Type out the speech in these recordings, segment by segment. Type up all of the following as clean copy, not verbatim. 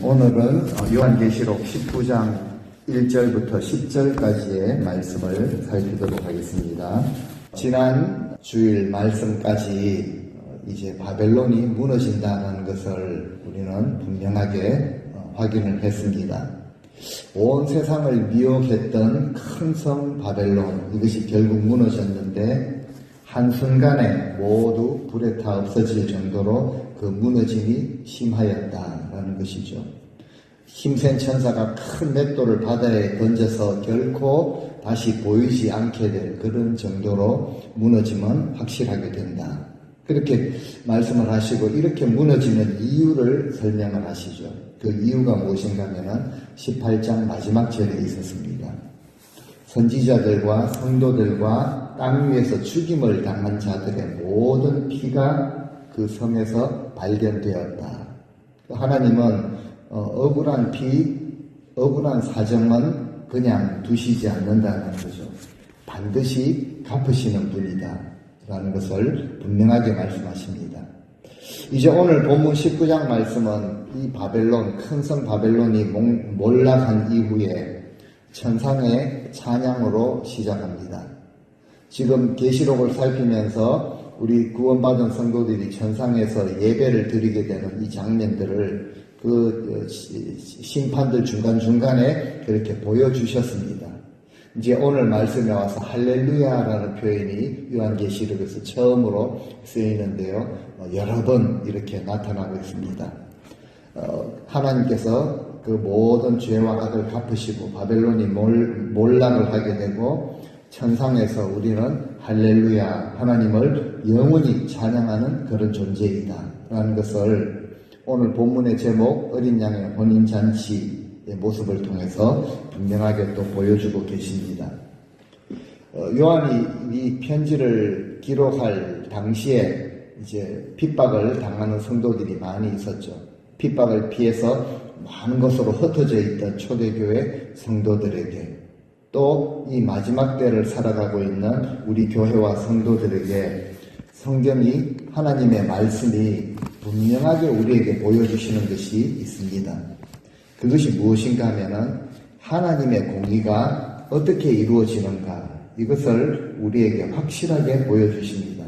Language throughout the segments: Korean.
오늘은 요한계시록 19장 1절부터 10절까지의 말씀을 살피도록 하겠습니다. 지난 주일 말씀까지 이제 바벨론이 무너진다는 것을 우리는 분명하게 확인을 했습니다. 온 세상을 미혹했던 큰 성 바벨론, 이것이 결국 무너졌는데 한순간에 모두 불에 타 없어질 정도로 그 무너짐이 심하였다라는 것이죠. 힘센 천사가 큰 맷돌을 바다에 던져서 결코 다시 보이지 않게 될 그런 정도로 무너짐은 확실하게 된다. 그렇게 말씀을 하시고 이렇게 무너지는 이유를 설명을 하시죠. 그 이유가 무엇인가 하면은 18장 마지막 절에 있었습니다. 선지자들과 성도들과 땅 위에서 죽임을 당한 자들의 모든 피가 그 성에서 발견되었다. 하나님은 억울한 피, 억울한 사정은 그냥 두시지 않는다는 거죠. 반드시 갚으시는 분이다 라는 것을 분명하게 말씀하십니다. 이제 오늘 본문 19장 말씀은 이 바벨론, 큰 성 바벨론이 몰락한 이후에 천상의 찬양으로 시작합니다. 지금 계시록을 살피면서 우리 구원받은 성도들이 천상에서 예배를 드리게 되는 이 장면들을 그 심판들 중간중간에 그렇게 보여주셨습니다. 이제 오늘 말씀에 와서 할렐루야라는 표현이 요한계시록에서 처음으로 쓰이는데요. 여러 번 이렇게 나타나고 있습니다. 하나님께서 그 모든 죄와 악을 갚으시고 바벨론이 몰락을 하게 되고 천상에서 우리는 할렐루야, 하나님을 영원히 찬양하는 그런 존재이다 라는 것을 오늘 본문의 제목 어린 양의 혼인잔치의 모습을 통해서 분명하게 또 보여주고 계십니다. 요한이 이 편지를 기록할 당시에 이제 핍박을 당하는 성도들이 많이 있었죠. 핍박을 피해서 많은 것으로 흩어져 있던 초대교회 성도들에게 또 이 마지막 때를 살아가고 있는 우리 교회와 성도들에게 성경이 하나님의 말씀이 분명하게 우리에게 보여주시는 것이 있습니다. 그것이 무엇인가 하면은 하나님의 공의가 어떻게 이루어지는가 이것을 우리에게 확실하게 보여주십니다.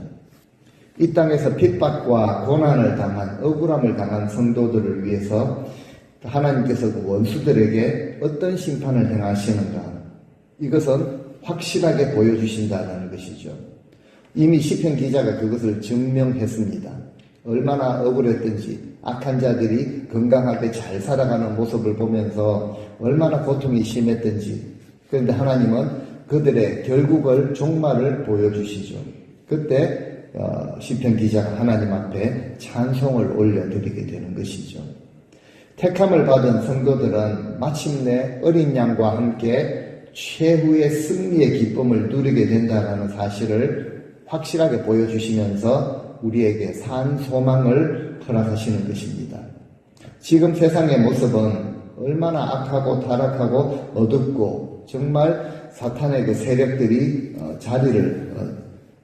이 땅에서 핍박과 고난을 당한 억울함을 당한 성도들을 위해서 하나님께서 그 원수들에게 어떤 심판을 행하시는가 이것은 확실하게 보여주신다는 것이죠. 이미 시편 기자가 그것을 증명했습니다. 얼마나 억울했든지 악한 자들이 건강하게 잘 살아가는 모습을 보면서 얼마나 고통이 심했든지 그런데 하나님은 그들의 결국을 종말을 보여주시죠. 그때 시편 기자가 하나님 앞에 찬송을 올려드리게 되는 것이죠. 택함을 받은 성도들은 마침내 어린 양과 함께 최후의 승리의 기쁨을 누리게 된다는 사실을 확실하게 보여주시면서 우리에게 산 소망을 허락하시는 것입니다. 지금 세상의 모습은 얼마나 악하고 타락하고 어둡고 정말 사탄의 그 세력들이 자리를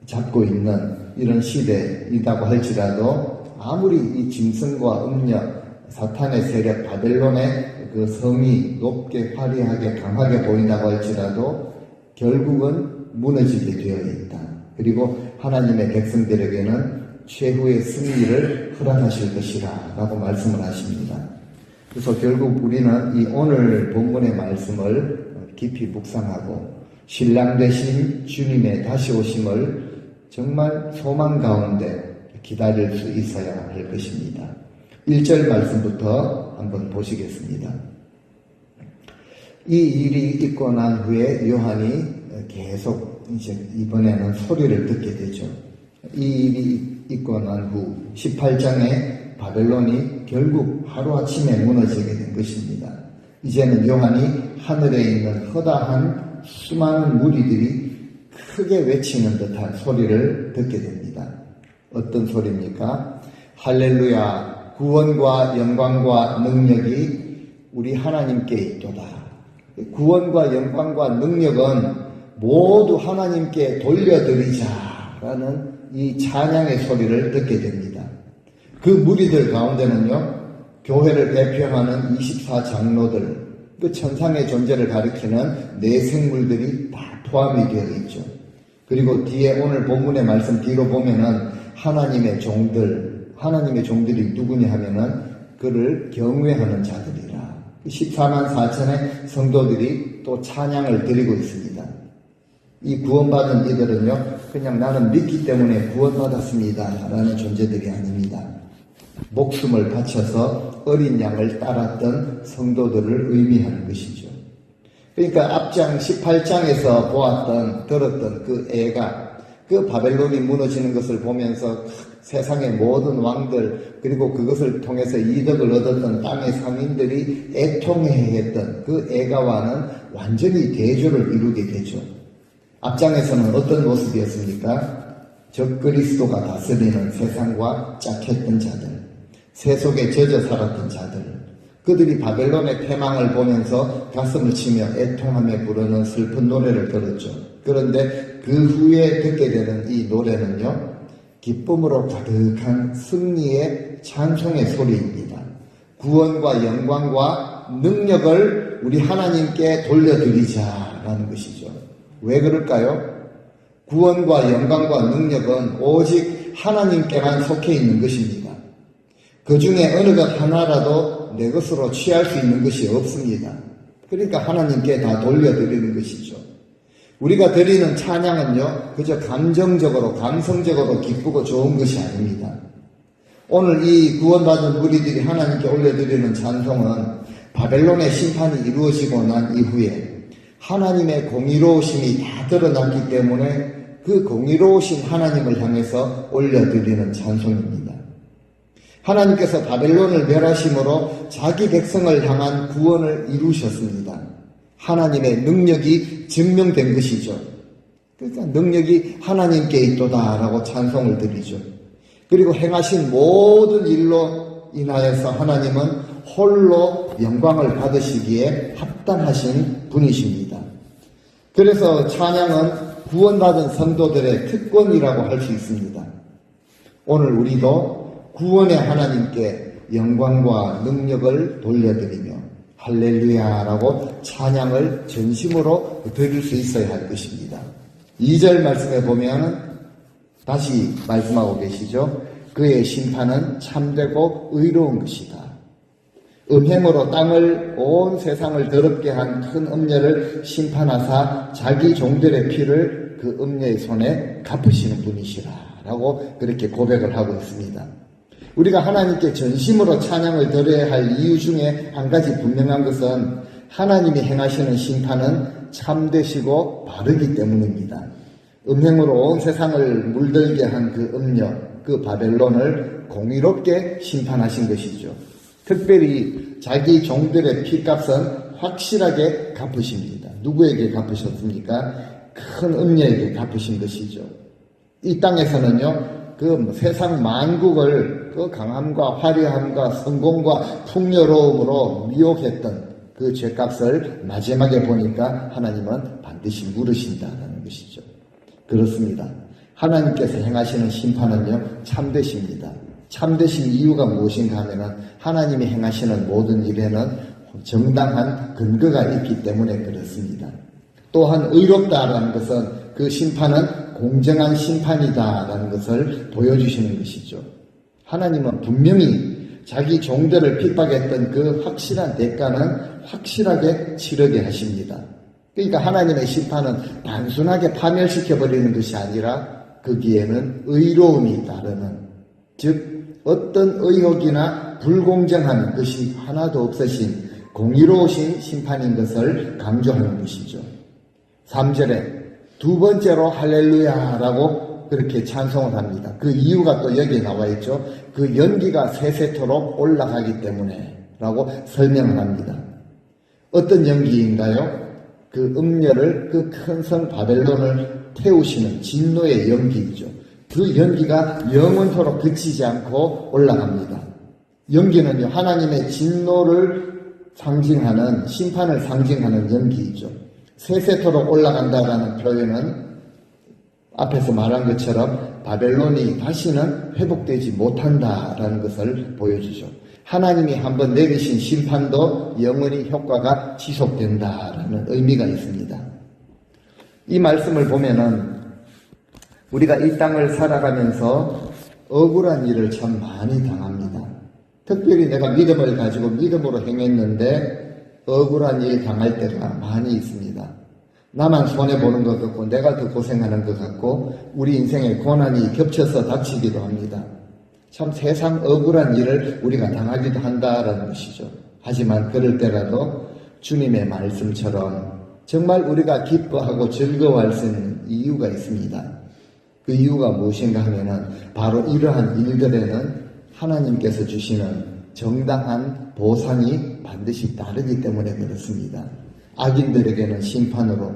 잡고 있는 이런 시대이다고 할지라도 아무리 이 짐승과 음력, 사탄의 세력, 바벨론의 그 성이 높게 화려하게 강하게 보인다고 할지라도 결국은 무너지게 되어 있다. 그리고 하나님의 백성들에게는 최후의 승리를 허락하실 것이라 라고 말씀을 하십니다. 그래서 결국 우리는 이 오늘 본문의 말씀을 깊이 묵상하고 신랑 되신 주님의 다시 오심을 정말 소망 가운데 기다릴 수 있어야 할 것입니다. 1절 말씀부터 한번 보시겠습니다. 이 일이 있고 난 후에 요한이 계속 이제 이번에는 소리를 듣게 되죠. 이 일이 있고 난 후 18장에 바벨론이 결국 하루아침에 무너지게 된 것입니다. 이제는 요한이 하늘에 있는 허다한 수많은 무리들이 크게 외치는 듯한 소리를 듣게 됩니다. 어떤 소리입니까? 할렐루야, 구원과 영광과 능력이 우리 하나님께 있도다. 구원과 영광과 능력은 모두 하나님께 돌려드리자라는 이 찬양의 소리를 듣게 됩니다. 그 무리들 가운데는요, 교회를 대표하는 24장로들, 그 천상의 존재를 가리키는 네 생물들이 다 포함이 되어 있죠. 그리고 뒤에 오늘 본문의 말씀 뒤로 보면은 하나님의 종들이 누구냐 하면은 그를 경외하는 자들이라. 14만 4천의 성도들이 또 찬양을 드리고 있습니다. 이 구원받은 이들은요, 그냥 나는 믿기 때문에 구원받았습니다 라는 존재들이 아닙니다. 목숨을 바쳐서 어린 양을 따랐던 성도들을 의미하는 것이죠. 그러니까 앞장 18장에서 들었던 그 애가 그 바벨론이 무너지는 것을 보면서 세상의 모든 왕들 그리고 그것을 통해서 이득을 얻었던 땅의 상인들이 애통해했던 그 애가와는 완전히 대조를 이루게 되죠. 앞장에서는 어떤 모습이었습니까? 적그리스도가 다스리는 세상과 짝했던 자들, 세속에 젖어 살았던 자들, 그들이 바벨론의 패망을 보면서 가슴을 치며 애통하며 부르는 슬픈 노래를 들었죠. 그런데 그 후에 듣게 되는 이 노래는요, 기쁨으로 가득한 승리의 찬송의 소리입니다. 구원과 영광과 능력을 우리 하나님께 돌려드리자라는 것이죠. 왜 그럴까요? 구원과 영광과 능력은 오직 하나님께만 속해 있는 것입니다. 그 중에 어느 것 하나라도 내 것으로 취할 수 있는 것이 없습니다. 그러니까 하나님께 다 돌려드리는 것이죠. 우리가 드리는 찬양은요, 그저 감정적으로, 감성적으로 기쁘고 좋은 것이 아닙니다. 오늘 이 구원받은 무리들이 하나님께 올려드리는 찬송은 바벨론의 심판이 이루어지고 난 이후에 하나님의 공의로우심이 다 드러났기 때문에 그 공의로우신 하나님을 향해서 올려드리는 찬송입니다. 하나님께서 바벨론을 멸하심으로 자기 백성을 향한 구원을 이루셨습니다. 하나님의 능력이 증명된 것이죠. 그러니까 능력이 하나님께 있도다라고 찬송을 드리죠. 그리고 행하신 모든 일로 인하여서 하나님은 홀로 영광을 받으시기에 합당하신 분이십니다. 그래서 찬양은 구원받은 성도들의 특권이라고 할 수 있습니다. 오늘 우리도 구원의 하나님께 영광과 능력을 돌려드리며 할렐루야라고 찬양을 전심으로 드릴 수 있어야 할 것입니다. 2절 말씀에 보면 다시 말씀하고 계시죠. 그의 심판은 참되고 의로운 것이다. 음행으로 땅을 온 세상을 더럽게 한 큰 음녀를 심판하사 자기 종들의 피를 그 음녀의 손에 갚으시는 분이시라 라고 그렇게 고백을 하고 있습니다. 우리가 하나님께 전심으로 찬양을 드려야 할 이유 중에 한 가지 분명한 것은 하나님이 행하시는 심판은 참되시고 바르기 때문입니다. 음행으로 온 세상을 물들게 한 그 음녀, 그 바벨론을 공의롭게 심판하신 것이죠. 특별히 자기 종들의 피값은 확실하게 갚으십니다. 누구에게 갚으셨습니까? 큰 음녀에게 갚으신 것이죠. 이 땅에서는요, 그 세상 만국을 그 강함과 화려함과 성공과 풍요로움으로 미혹했던 그 죄값을 마지막에 보니까 하나님은 반드시 물으신다는 것이죠. 그렇습니다. 하나님께서 행하시는 심판은요, 참되십니다. 참되신 이유가 무엇인가 하면은 하나님이 행하시는 모든 일에는 정당한 근거가 있기 때문에 그렇습니다. 또한 의롭다라는 것은 그 심판은 공정한 심판이다라는 것을 보여주시는 것이죠. 하나님은 분명히 자기 종들을 핍박했던 그 확실한 대가는 확실하게 치르게 하십니다. 그러니까 하나님의 심판은 단순하게 파멸시켜버리는 것이 아니라 거기에는 의로움이 따르는, 즉 어떤 의혹이나 불공정한 것이 하나도 없으신 공의로우신 심판인 것을 강조하는 것이죠. 3절에 두 번째로 할렐루야라고 그렇게 찬송을 합니다. 그 이유가 또 여기에 나와 있죠. 그 연기가 세세토록 올라가기 때문에 라고 설명을 합니다. 어떤 연기인가요? 그 음녀를, 그 큰 성 바벨론을 태우시는 진노의 연기이죠. 그 연기가 영원토록 그치지 않고 올라갑니다. 연기는요, 하나님의 진노를 상징하는, 심판을 상징하는 연기이죠. 세세토록 올라간다라는 표현은 앞에서 말한 것처럼 바벨론이 다시는 회복되지 못한다라는 것을 보여주죠. 하나님이 한번 내리신 심판도 영원히 효과가 지속된다라는 의미가 있습니다. 이 말씀을 보면은 우리가 이 땅을 살아가면서 억울한 일을 참 많이 당합니다. 특별히 내가 믿음을 가지고 믿음으로 행했는데 억울한 일 당할 때가 많이 있습니다. 나만 손해보는 것 같고 내가 더 고생하는 것 같고 우리 인생에 고난이 겹쳐서 닥치기도 합니다. 참 세상 억울한 일을 우리가 당하기도 한다라는 것이죠. 하지만 그럴 때라도 주님의 말씀처럼 정말 우리가 기뻐하고 즐거워할 수 있는 이유가 있습니다. 그 이유가 무엇인가 하면은 바로 이러한 일들에는 하나님께서 주시는 정당한 보상이 반드시 따르기 때문에 그렇습니다. 악인들에게는 심판으로,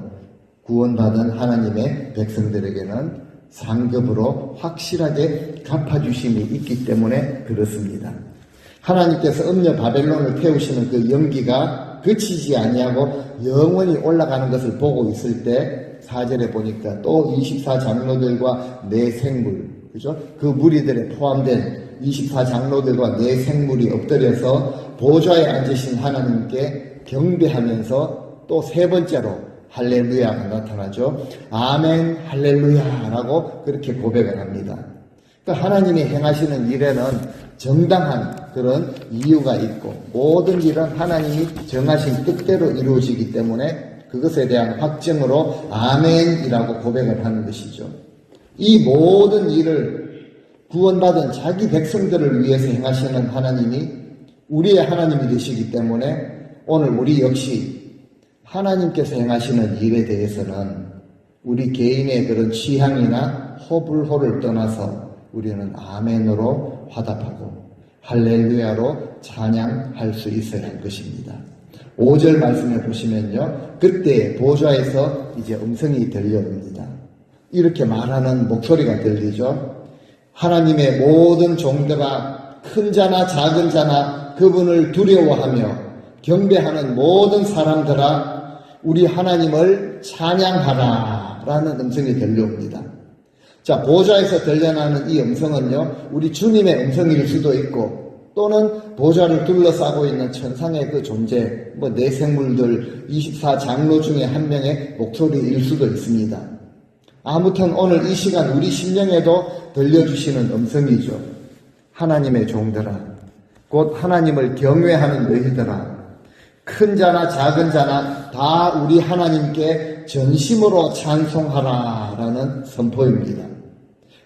구원받은 하나님의 백성들에게는 상급으로 확실하게 갚아주심이 있기 때문에 그렇습니다. 하나님께서 음녀 바벨론을 태우시는 그 연기가 그치지 아니하고 영원히 올라가는 것을 보고 있을 때 4절에 보니까 또 24장로들과 네 생물, 그죠? 그 무리들에 포함된 24장로들과 네 생물이 엎드려서 보좌에 앉으신 하나님께 경배하면서 또 세 번째로 할렐루야가 나타나죠. 아멘 할렐루야라고 그렇게 고백을 합니다. 그러니까 하나님이 행하시는 일에는 정당한 그런 이유가 있고 모든 일은 하나님이 정하신 뜻대로 이루어지기 때문에 그것에 대한 확증으로 아멘이라고 고백을 하는 것이죠. 이 모든 일을 구원받은 자기 백성들을 위해서 행하시는 하나님이 우리의 하나님이 되시기 때문에 오늘 우리 역시 하나님께서 행하시는 일에 대해서는 우리 개인의 그런 취향이나 호불호를 떠나서 우리는 아멘으로 화답하고 할렐루야로 찬양할 수 있어야 할 것입니다. 5절 말씀을 보시면요. 그때 보좌에서 이제 음성이 들려옵니다. 이렇게 말하는 목소리가 들리죠. 하나님의 모든 종들아 큰 자나 작은 자나 그분을 두려워하며 경배하는 모든 사람들아 우리 하나님을 찬양하라 라는 음성이 들려옵니다. 자, 보좌에서 들려나는 이 음성은요, 우리 주님의 음성일 수도 있고 또는 보좌를 둘러싸고 있는 천상의 그 존재, 네 생물들 24장로 중에 한 명의 목소리일 수도 있습니다. 아무튼 오늘 이 시간 우리 심령에도 들려주시는 음성이죠. 하나님의 종들아, 곧 하나님을 경외하는 너희들아, 큰 자나 작은 자나 다 우리 하나님께 전심으로 찬송하라 라는 선포입니다.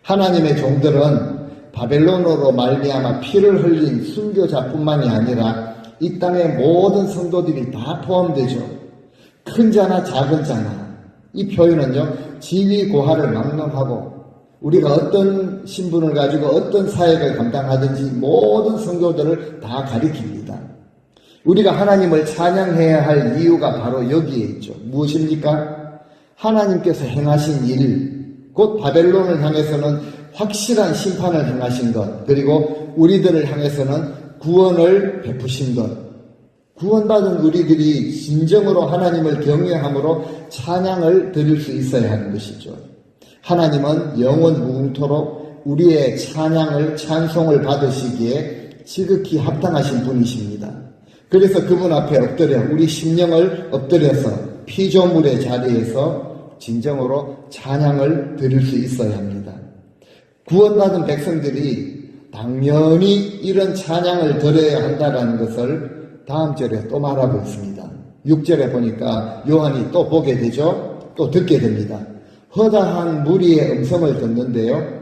하나님의 종들은 바벨론으로 말미암아 피를 흘린 순교자뿐만이 아니라 이 땅의 모든 성도들이 다 포함되죠. 큰 자나 작은 자나, 이 표현은요 지위 고하를 막론하고 우리가 어떤 신분을 가지고 어떤 사역을 감당하든지 모든 성도들을 다 가리킵니다. 우리가 하나님을 찬양해야 할 이유가 바로 여기에 있죠. 무엇입니까? 하나님께서 행하신 일, 곧 바벨론을 향해서는 확실한 심판을 행하신 것, 그리고 우리들을 향해서는 구원을 베푸신 것, 구원받은 우리들이 진정으로 하나님을 경외함으로 찬양을 드릴 수 있어야 하는 것이죠. 하나님은 영원 무궁토록 우리의 찬양을, 찬송을 받으시기에 지극히 합당하신 분이십니다. 그래서 그분 앞에 엎드려 우리 심령을 엎드려서 피조물의 자리에서 진정으로 찬양을 드릴 수 있어야 합니다. 구원받은 백성들이 당연히 이런 찬양을 드려야 한다는 것을 다음 절에 또 말하고 있습니다. 6절에 보니까 요한이 또 보게 되죠. 또 듣게 됩니다. 허다한 무리의 음성을 듣는데요.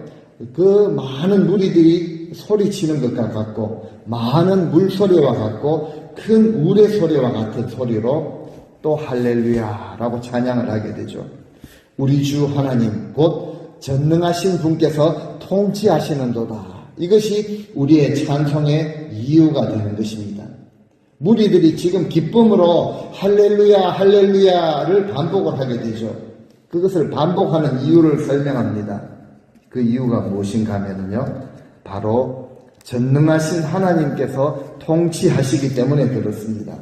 그 많은 무리들이 소리치는 것과 같고 많은 물소리와 같고 큰 우레소리와 같은 소리로 또 할렐루야라고 찬양을 하게 되죠. 우리 주 하나님 곧 전능하신 분께서 통치하시는도다. 이것이 우리의 찬송의 이유가 되는 것입니다. 무리들이 지금 기쁨으로 할렐루야 할렐루야를 반복을 하게 되죠. 그것을 반복하는 이유를 설명합니다. 그 이유가 무엇인가 하면요, 바로 전능하신 하나님께서 통치하시기 때문에 그렇습니다.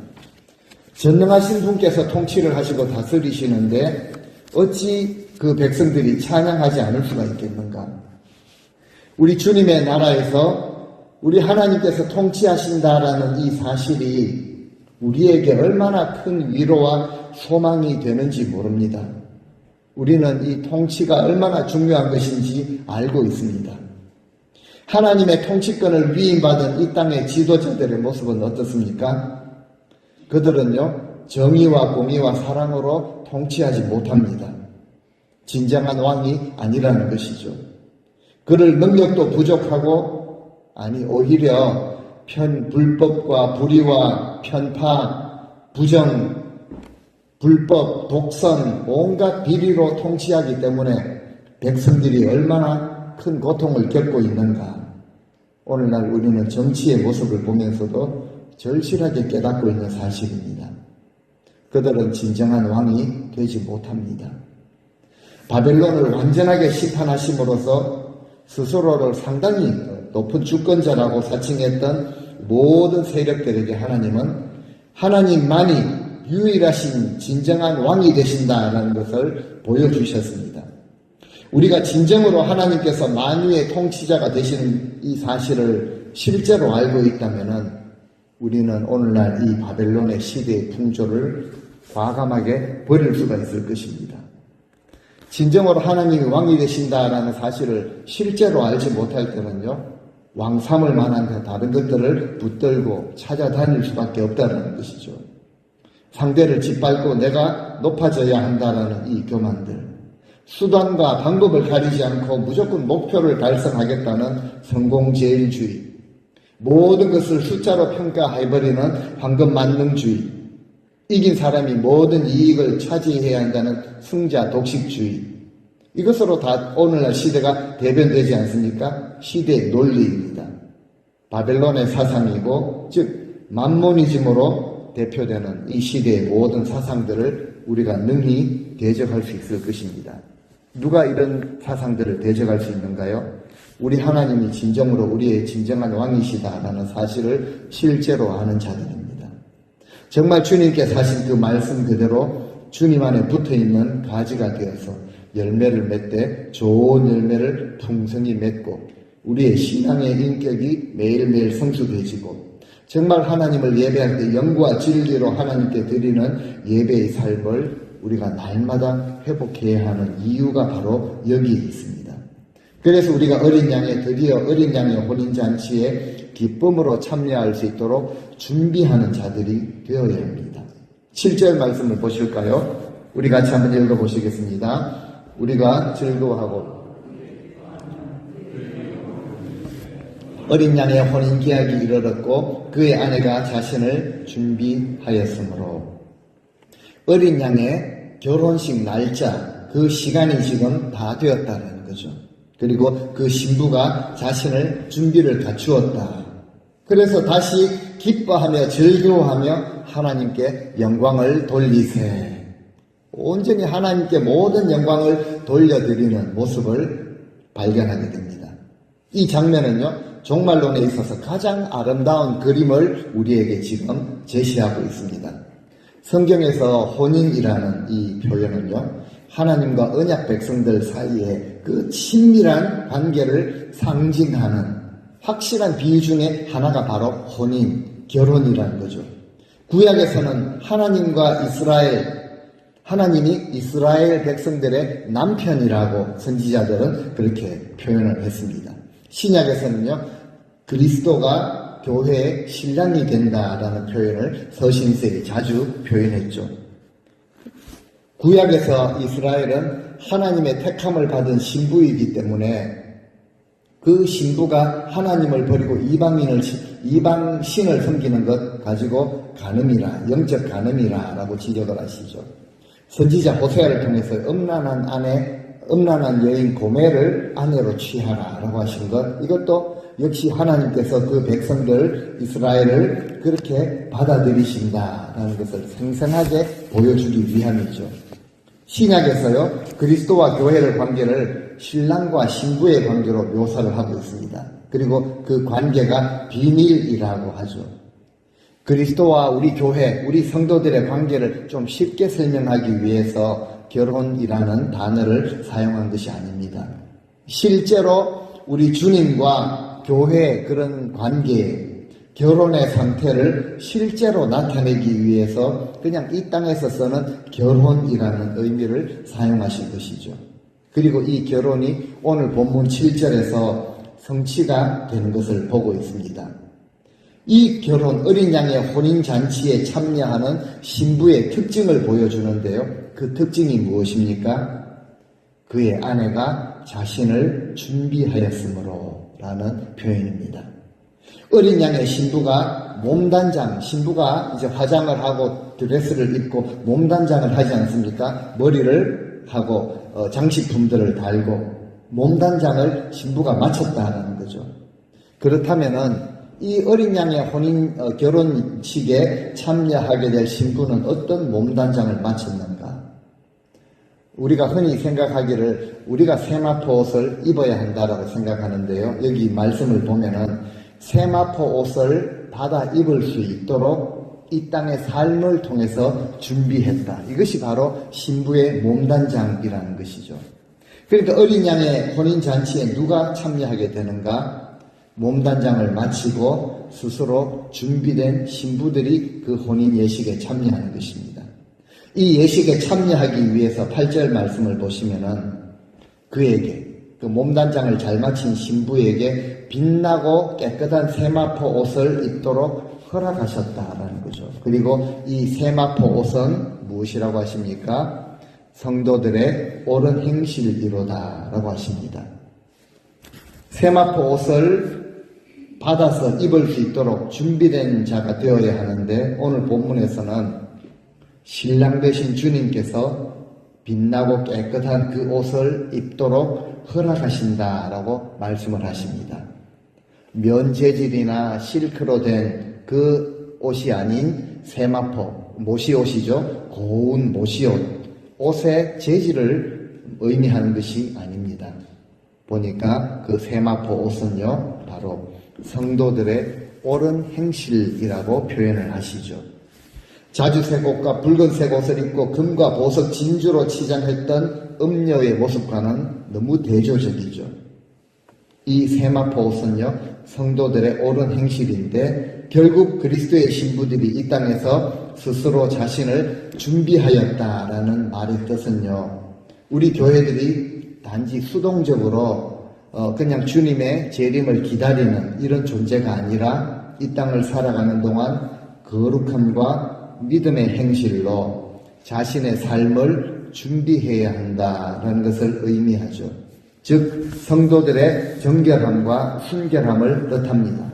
전능하신 분께서 통치를 하시고 다스리시는데 어찌 그 백성들이 찬양하지 않을 수가 있겠는가? 우리 주님의 나라에서 우리 하나님께서 통치하신다라는 이 사실이 우리에게 얼마나 큰 위로와 소망이 되는지 모릅니다. 우리는 이 통치가 얼마나 중요한 것인지 알고 있습니다. 하나님의 통치권을 위임받은 이 땅의 지도자들의 모습은 어떻습니까? 그들은요, 정의와 공의와 사랑으로 통치하지 못합니다. 진정한 왕이 아니라는 것이죠. 그럴 능력도 부족하고, 아니 오히려 불법과 불의와 편파, 부정, 불법, 독선, 온갖 비리로 통치하기 때문에 백성들이 얼마나 큰 고통을 겪고 있는가. 오늘날 우리는 정치의 모습을 보면서도 절실하게 깨닫고 있는 사실입니다. 그들은 진정한 왕이 되지 못합니다. 바벨론을 완전하게 심판하심으로써 스스로를 상당히 높은 주권자라고 사칭했던 모든 세력들에게 하나님은 하나님만이 유일하신 진정한 왕이 되신다라는 것을 보여주셨습니다. 우리가 진정으로 하나님께서 만유의 통치자가 되시는 이 사실을 실제로 알고 있다면 우리는 오늘날 이 바벨론의 시대의 풍조를 과감하게 버릴 수가 있을 것입니다. 진정으로 하나님이 왕이 되신다라는 사실을 실제로 알지 못할 때는요, 왕 삼을 만한 다른 것들을 붙들고 찾아다닐 수밖에 없다는 것이죠. 상대를 짓밟고 내가 높아져야 한다라는 이 교만들, 수단과 방법을 가리지 않고 무조건 목표를 달성하겠다는 성공제일주의, 모든 것을 숫자로 평가해버리는 황금만능주의, 이긴 사람이 모든 이익을 차지해야 한다는 승자 독식주의, 이것으로 다 오늘날 시대가 대변되지 않습니까? 시대의 논리입니다. 바벨론의 사상이고, 즉 만모니즘으로 대표되는 이 시대의 모든 사상들을 우리가 능히 대적할 수 있을 것입니다. 누가 이런 사상들을 대적할 수 있는가요? 우리 하나님이 진정으로 우리의 진정한 왕이시다라는 사실을 실제로 아는 자들입니다. 정말 주님께서 하신 그 말씀 그대로 주님 안에 붙어있는 가지가 되어서 열매를 맺되 좋은 열매를 풍성히 맺고 우리의 신앙의 인격이 매일매일 성숙해지고 정말 하나님을 예배할 때 영과 진리로 하나님께 드리는 예배의 삶을 우리가 날마다 회복해야 하는 이유가 바로 여기에 있습니다. 그래서 우리가 드디어 어린 양의 혼인잔치에 기쁨으로 참여할 수 있도록 준비하는 자들이 되어야 합니다. 7절 말씀을 보실까요? 우리 같이 한번 읽어보시겠습니다. 우리가 즐거워하고 어린 양의 혼인 계약이 이르렀고 그의 아내가 자신을 준비하였으므로 어린 양의 결혼식 날짜, 그 시간이 지금 다 되었다는 거죠. 그리고 그 신부가 자신을 준비를 갖추었다. 그래서 다시 기뻐하며 즐거워하며 하나님께 영광을 돌리세. 온전히 하나님께 모든 영광을 돌려드리는 모습을 발견하게 됩니다. 이 장면은요, 종말론에 있어서 가장 아름다운 그림을 우리에게 지금 제시하고 있습니다. 성경에서 혼인이라는 이 표현은요, 하나님과 언약 백성들 사이에 그 친밀한 관계를 상징하는 확실한 비유 중에 하나가 바로 혼인, 결혼이라는 거죠. 구약에서는 하나님이 이스라엘 백성들의 남편이라고 선지자들은 그렇게 표현을 했습니다. 신약에서는요, 그리스도가 교회의 신랑이 된다라는 표현을 서신서에 자주 표현했죠. 구약에서 이스라엘은 하나님의 택함을 받은 신부이기 때문에 그 신부가 하나님을 버리고 이방신을 섬기는 것 가지고 간음이라, 영적 간음이라라고 지적을 하시죠. 선지자 호세아를 통해서 음란한 여인 고멜을 아내로 취하라라고 하신 것, 이것도 역시 하나님께서 그 백성들 이스라엘을 그렇게 받아들이신다라는 것을 생생하게 보여주기 위함이죠. 신약에서요, 그리스도와 교회의 관계를 신랑과 신부의 관계로 묘사를 하고 있습니다. 그리고 그 관계가 비밀이라고 하죠. 그리스도와 우리 교회, 우리 성도들의 관계를 좀 쉽게 설명하기 위해서 결혼이라는 단어를 사용한 것이 아닙니다. 실제로 우리 주님과 교회의 그런 관계, 결혼의 상태를 실제로 나타내기 위해서 그냥 이 땅에서 쓰는 결혼이라는 의미를 사용하신 것이죠. 그리고 이 결혼이 오늘 본문 7절에서 성취가 되는 것을 보고 있습니다. 이 결혼, 어린 양의 혼인잔치에 참여하는 신부의 특징을 보여주는데요. 그 특징이 무엇입니까? 그의 아내가 자신을 준비하였으므로 라는 표현입니다. 어린 양의 신부가 몸단장, 신부가 이제 화장을 하고 드레스를 입고 몸단장을 하지 않습니까? 머리를 하고 장식품들을 달고 몸단장을 신부가 마쳤다라는 거죠. 그렇다면은 이 어린 양의 결혼식에 참여하게 될 신부는 어떤 몸단장을 마쳤는가? 우리가 흔히 생각하기를 우리가 세마포 옷을 입어야 한다라고 생각하는데요. 여기 말씀을 보면은 세마포 옷을 받아 입을 수 있도록 이 땅의 삶을 통해서 준비했다. 이것이 바로 신부의 몸단장이라는 것이죠. 그러니까 어린 양의 혼인잔치에 누가 참여하게 되는가? 몸단장을 마치고 스스로 준비된 신부들이 그 혼인 예식에 참여하는 것입니다. 이 예식에 참여하기 위해서 8절 말씀을 보시면은 그에게, 그 몸단장을 잘 마친 신부에게 빛나고 깨끗한 세마포 옷을 입도록 허락하셨다라는 거죠. 그리고 이 세마포 옷은 무엇이라고 하십니까? 성도들의 옳은 행실이로다라고 하십니다. 세마포 옷을 받아서 입을 수 있도록 준비된 자가 되어야 하는데 오늘 본문에서는 신랑 되신 주님께서 빛나고 깨끗한 그 옷을 입도록 허락하신다라고 말씀을 하십니다. 면 재질이나 실크로 된 그 옷이 아닌 세마포, 모시옷이죠. 고운 모시옷, 옷의 재질을 의미하는 것이 아닙니다. 보니까 그 세마포 옷은요, 바로 성도들의 옳은 행실이라고 표현을 하시죠. 자주색 옷과 붉은색 옷을 입고 금과 보석, 진주로 치장했던 음녀의 모습과는 너무 대조적이죠. 이 세마포 옷은요, 성도들의 옳은 행실인데 결국 그리스도의 신부들이 이 땅에서 스스로 자신을 준비하였다라는 말의 뜻은요, 우리 교회들이 단지 수동적으로 그냥 주님의 재림을 기다리는 이런 존재가 아니라 이 땅을 살아가는 동안 거룩함과 믿음의 행실로 자신의 삶을 준비해야 한다라는 것을 의미하죠. 즉 성도들의 정결함과 순결함을 뜻합니다.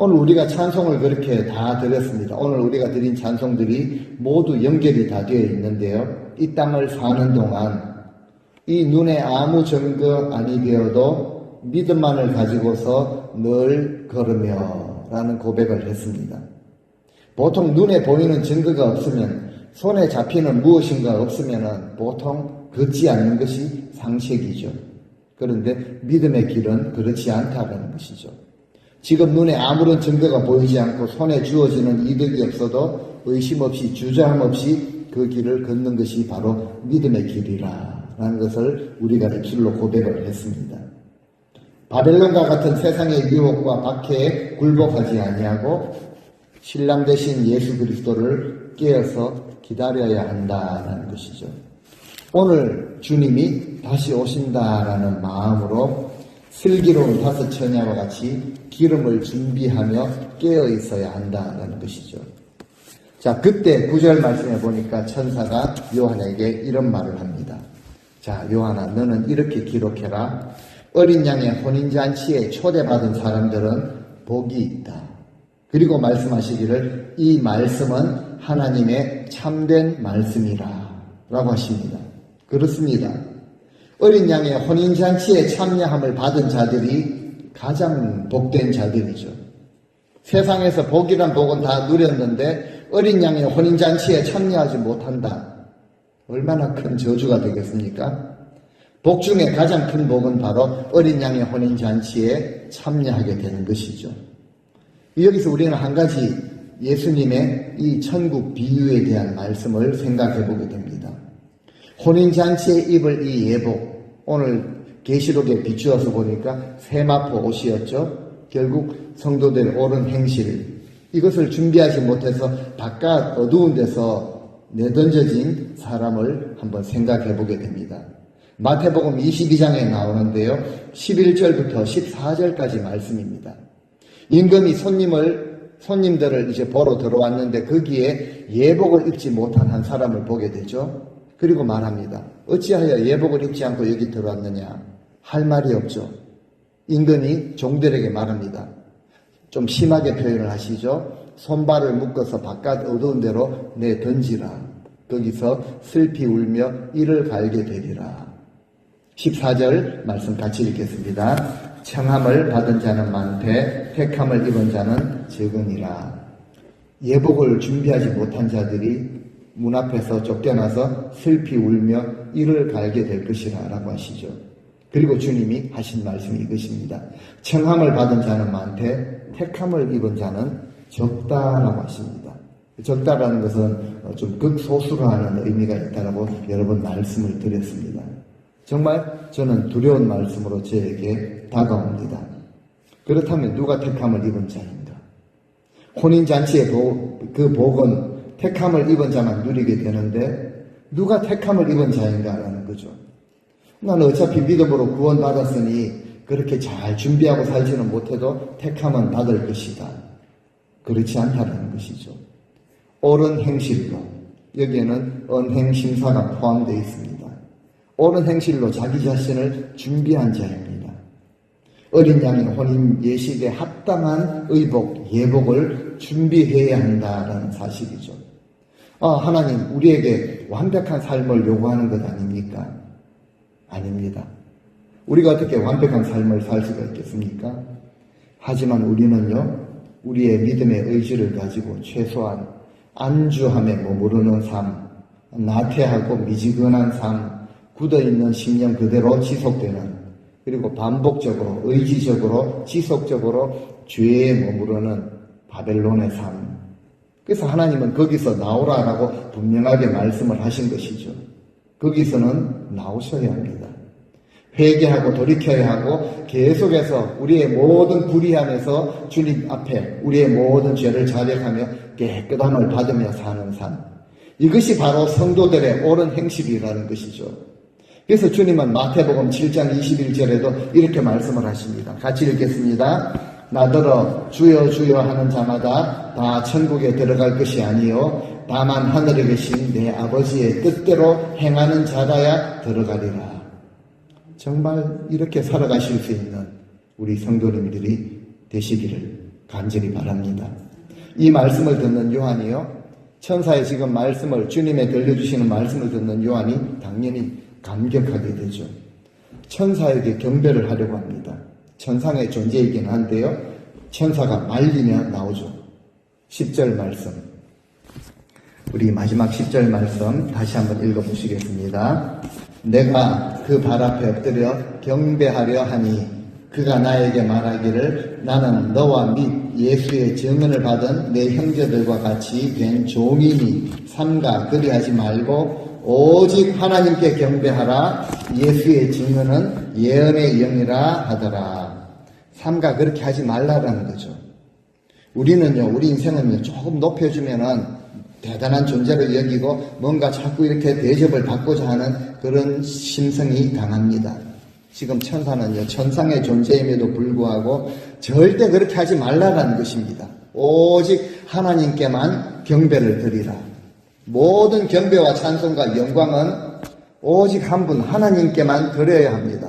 오늘 우리가 찬송을 그렇게 다 드렸습니다. 오늘 우리가 드린 찬송들이 모두 연결이 다 되어 있는데요. 이 땅을 사는 동안 이 눈에 아무 증거 아니 되어도 믿음만을 가지고서 늘 걸으며 라는 고백을 했습니다. 보통 눈에 보이는 증거가 없으면, 손에 잡히는 무엇인가 없으면 보통 걷지 않는 것이 상식이죠. 그런데 믿음의 길은 그렇지 않다는 것이죠. 지금 눈에 아무런 증거가 보이지 않고 손에 주어지는 이득이 없어도 의심 없이 주저함 없이 그 길을 걷는 것이 바로 믿음의 길이라 라는 것을 우리가 입술로 고백을 했습니다. 바벨론과 같은 세상의 유혹과 박해에 굴복하지 아니하고 신랑 되신 예수 그리스도를 깨어서 기다려야 한다는 것이죠. 오늘 주님이 다시 오신다라는 마음으로 슬기로운 다섯 처녀와 같이 기름을 준비하며 깨어 있어야 한다는 것이죠. 자, 그때 9절 말씀에 보니까 천사가 요한에게 이런 말을 합니다. 자, 요한아, 너는 이렇게 기록해라. 어린 양의 혼인잔치에 초대받은 사람들은 복이 있다. 그리고 말씀하시기를 이 말씀은 하나님의 참된 말씀이라 라고 하십니다. 그렇습니다. 어린 양의 혼인잔치에 참여함을 받은 자들이 가장 복된 자들이죠. 세상에서 복이란 복은 다 누렸는데 어린 양의 혼인잔치에 참여하지 못한다. 얼마나 큰 저주가 되겠습니까? 복 중에 가장 큰 복은 바로 어린 양의 혼인잔치에 참여하게 되는 것이죠. 여기서 우리는 한 가지 예수님의 이 천국 비유에 대한 말씀을 생각해 보게 됩니다. 혼인잔치에 입을 이 예복, 오늘 계시록에 비추어서 보니까 세마포 옷이었죠. 결국 성도들의 옳은 행실, 이것을 준비하지 못해서 바깥 어두운 데서 내던져진 사람을 한번 생각해 보게 됩니다. 마태복음 22장에 나오는데요. 11절부터 14절까지 말씀입니다. 임금이 손님들을 이제 보러 들어왔는데 거기에 예복을 입지 못한 한 사람을 보게 되죠. 그리고 말합니다. 어찌하여 예복을 입지 않고 여기 들어왔느냐? 할 말이 없죠. 임금이 종들에게 말합니다. 좀 심하게 표현을 하시죠. 손발을 묶어서 바깥 어두운 데로 내던지라. 거기서 슬피 울며 이를 갈게 되리라. 14절 말씀 같이 읽겠습니다. 청함을 받은 자는 많되 택함을 입은 자는 적으니라. 예복을 준비하지 못한 자들이 문 앞에서 쫓겨나서 슬피 울며 이를 갈게 될 것이라 라고 하시죠. 그리고 주님이 하신 말씀이 이것입니다. 청함을 받은 자는 많되 택함을 입은 자는 적다라고 하십니다. 적다라는 것은 좀 극소수로 하는 의미가 있다라고 여러 번 말씀을 드렸습니다. 정말 저는 두려운 말씀으로 저에게 다가옵니다. 그렇다면 누가 택함을 입은 자인가? 혼인잔치의 그 복은 택함을 입은 자만 누리게 되는데 누가 택함을 입은 자인가라는 거죠. 나는 어차피 믿음으로 구원받았으니 그렇게 잘 준비하고 살지는 못해도 택함은 받을 것이다. 그렇지 않다는 것이죠. 옳은 행실로, 여기에는 언행심사가 포함되어 있습니다. 옳은 행실로 자기 자신을 준비한 자입니다. 어린 양의 혼인 예식에 합당한 의복, 예복을 준비해야 한다는 사실이죠. 하나님, 우리에게 완벽한 삶을 요구하는 것 아닙니까? 아닙니다. 우리가 어떻게 완벽한 삶을 살 수가 있겠습니까? 하지만 우리는요, 우리의 믿음의 의지를 가지고 최소한 안주함에 머무르는 삶, 나태하고 미지근한 삶, 굳어있는 신념 그대로 지속되는, 그리고 반복적으로 의지적으로 지속적으로 죄에 머무르는 바벨론의 삶. 그래서 하나님은 거기서 나오라라고 분명하게 말씀을 하신 것이죠. 거기서는 나오셔야 합니다. 회개하고 돌이켜야 하고 계속해서 우리의 모든 불의함에서 주님 앞에 우리의 모든 죄를 자백하며 깨끗함을 받으며 사는 삶. 이것이 바로 성도들의 옳은 행실이라는 것이죠. 그래서 주님은 마태복음 7장 21절에도 이렇게 말씀을 하십니다. 같이 읽겠습니다. 나더러 주여 주여 하는 자마다 다 천국에 들어갈 것이 아니요 다만 하늘에 계신 내 아버지의 뜻대로 행하는 자라야 들어가리라. 정말 이렇게 살아가실 수 있는 우리 성도님들이 되시기를 간절히 바랍니다. 이 말씀을 듣는 요한이요, 천사의 지금 말씀을, 주님의 들려주시는 말씀을 듣는 요한이 당연히 감격하게 되죠. 천사에게 경배를 하려고 합니다. 천상의 존재이긴 한데요, 천사가 말리며 나오죠. 10절 말씀, 우리 마지막 10절 말씀 다시 한번 읽어보시겠습니다. 내가 그 발 앞에 엎드려 경배하려 하니 그가 나에게 말하기를 나는 너와 및 예수의 증언을 받은 내 형제들과 같이 된 종이니 삼가 그리하지 말고 오직 하나님께 경배하라. 예수의 증언은 예언의 영이라 하더라. 삼가 그렇게 하지 말라라는 거죠. 우리는요, 우리 인생은요, 조금 높여주면은 대단한 존재를 여기고 뭔가 자꾸 이렇게 대접을 받고자 하는 그런 심성이 강합니다. 지금 천사는요, 천상의 존재임에도 불구하고 절대 그렇게 하지 말라라는 것입니다. 오직 하나님께만 경배를 드리라. 모든 경배와 찬송과 영광은 오직 한 분 하나님께만 드려야 합니다.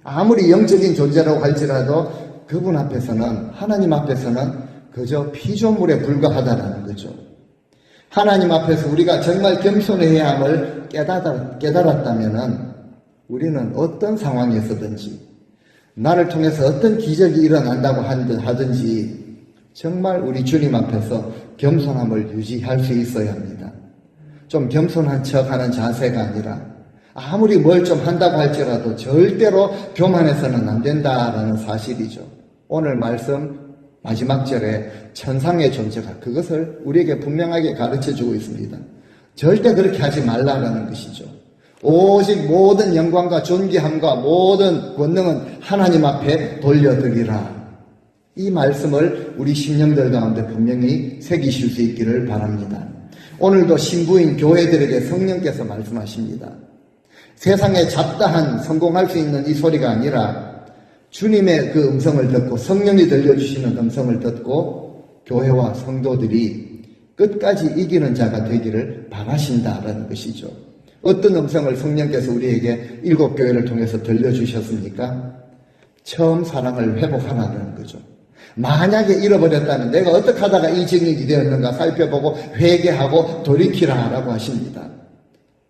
아무리 영적인 존재라고 할지라도 그분 앞에서는, 하나님 앞에서는 그저 피조물에 불과하다라는 거죠. 하나님 앞에서 우리가 정말 겸손해야 함을 깨달았다면은 우리는 어떤 상황에서든지 나를 통해서 어떤 기적이 일어난다고 하든지 정말 우리 주님 앞에서 겸손함을 유지할 수 있어야 합니다. 좀 겸손한 척하는 자세가 아니라 아무리 뭘 좀 한다고 할지라도 절대로 교만해서는 안 된다라는 사실이죠. 오늘 말씀 마지막 절에 천상의 존재가 그것을 우리에게 분명하게 가르쳐주고 있습니다. 절대 그렇게 하지 말라는 것이죠. 오직 모든 영광과 존귀함과 모든 권능은 하나님 앞에 돌려드리라. 이 말씀을 우리 심령들 가운데 분명히 새기실 수 있기를 바랍니다. 오늘도 신부인 교회들에게 성령께서 말씀하십니다. 세상에 잡다한 성공할 수 있는 이 소리가 아니라 주님의 그 음성을 듣고 성령이 들려주시는 음성을 듣고 교회와 성도들이 끝까지 이기는 자가 되기를 바라신다라는 것이죠. 어떤 음성을 성령께서 우리에게 7교회를 통해서 들려주셨습니까? 처음 사랑을 회복하라는 거죠. 만약에 잃어버렸다면 내가 어떻게 하다가 이 증인이 되었는가 살펴보고 회개하고 돌이키라라고 하십니다.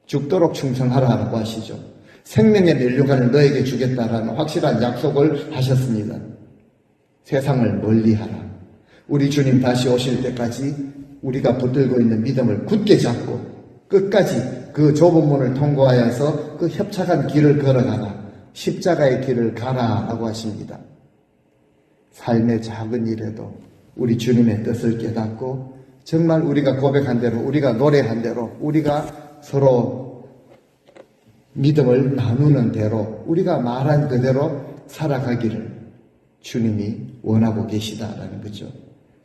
죽도록 충성하라라고 하시죠. 생명의 면류관을 너에게 주겠다라는 확실한 약속을 하셨습니다. 세상을 멀리하라. 우리 주님 다시 오실 때까지 우리가 붙들고 있는 믿음을 굳게 잡고 끝까지 그 좁은 문을 통과하여서 그 협착한 길을 걸어가라. 십자가의 길을 가라라고 하십니다. 삶의 작은 일에도 우리 주님의 뜻을 깨닫고 정말 우리가 고백한 대로 우리가 노래한 대로 우리가 서로 믿음을 나누는 대로 우리가 말한 그대로 살아가기를 주님이 원하고 계시다라는 거죠.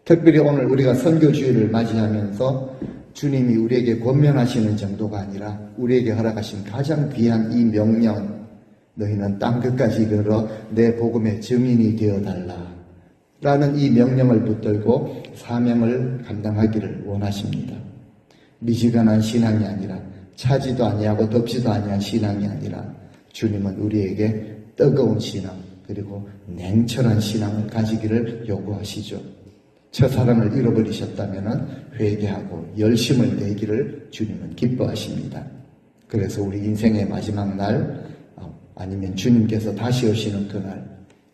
특별히 오늘 우리가 선교주의를 맞이하면서 주님이 우리에게 권면하시는 정도가 아니라 우리에게 허락하신 가장 귀한 이 명령, 너희는 땅 끝까지 이르러 내 복음의 증인이 되어달라 라는 이 명령을 붙들고 사명을 감당하기를 원하십니다. 미지근한 신앙이 아니라 차지도 아니하고 덥지도 아니한 신앙이 아니라 주님은 우리에게 뜨거운 신앙 그리고 냉철한 신앙을 가지기를 요구하시죠. 첫사랑을 잃어버리셨다면 회개하고 열심을 내기를 주님은 기뻐하십니다. 그래서 우리 인생의 마지막 날 아니면 주님께서 다시 오시는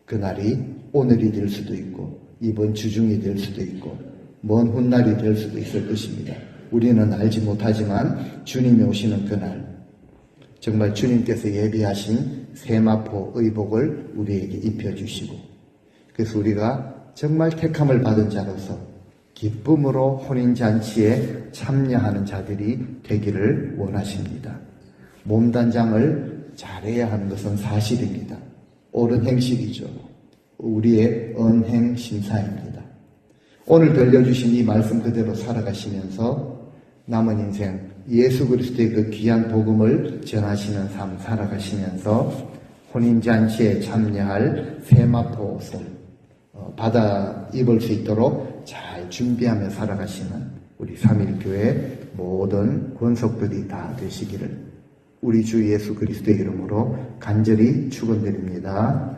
그날이 오늘이 될 수도 있고 이번 주중이 될 수도 있고 먼 훗날이 될 수도 있을 것입니다. 우리는 알지 못하지만 주님이 오시는 그날 정말 주님께서 예비하신 세마포 의복을 우리에게 입혀주시고 그래서 우리가 정말 택함을 받은 자로서 기쁨으로 혼인잔치에 참여하는 자들이 되기를 원하십니다. 몸단장을 잘해야 하는 것은 사실입니다. 옳은 행실이죠. 우리의 언행심사입니다. 오늘 들려주신 이 말씀 그대로 살아가시면서 남은 인생 예수 그리스도의 그 귀한 복음을 전하시는 삶 살아가시면서 혼인잔치에 참여할 세마포 옷을 받아 입을 수 있도록 잘 준비하며 살아가시는 우리 3.1교회 모든 권속들이 다 되시기를 우리 주 예수 그리스도의 이름으로 간절히 축원드립니다.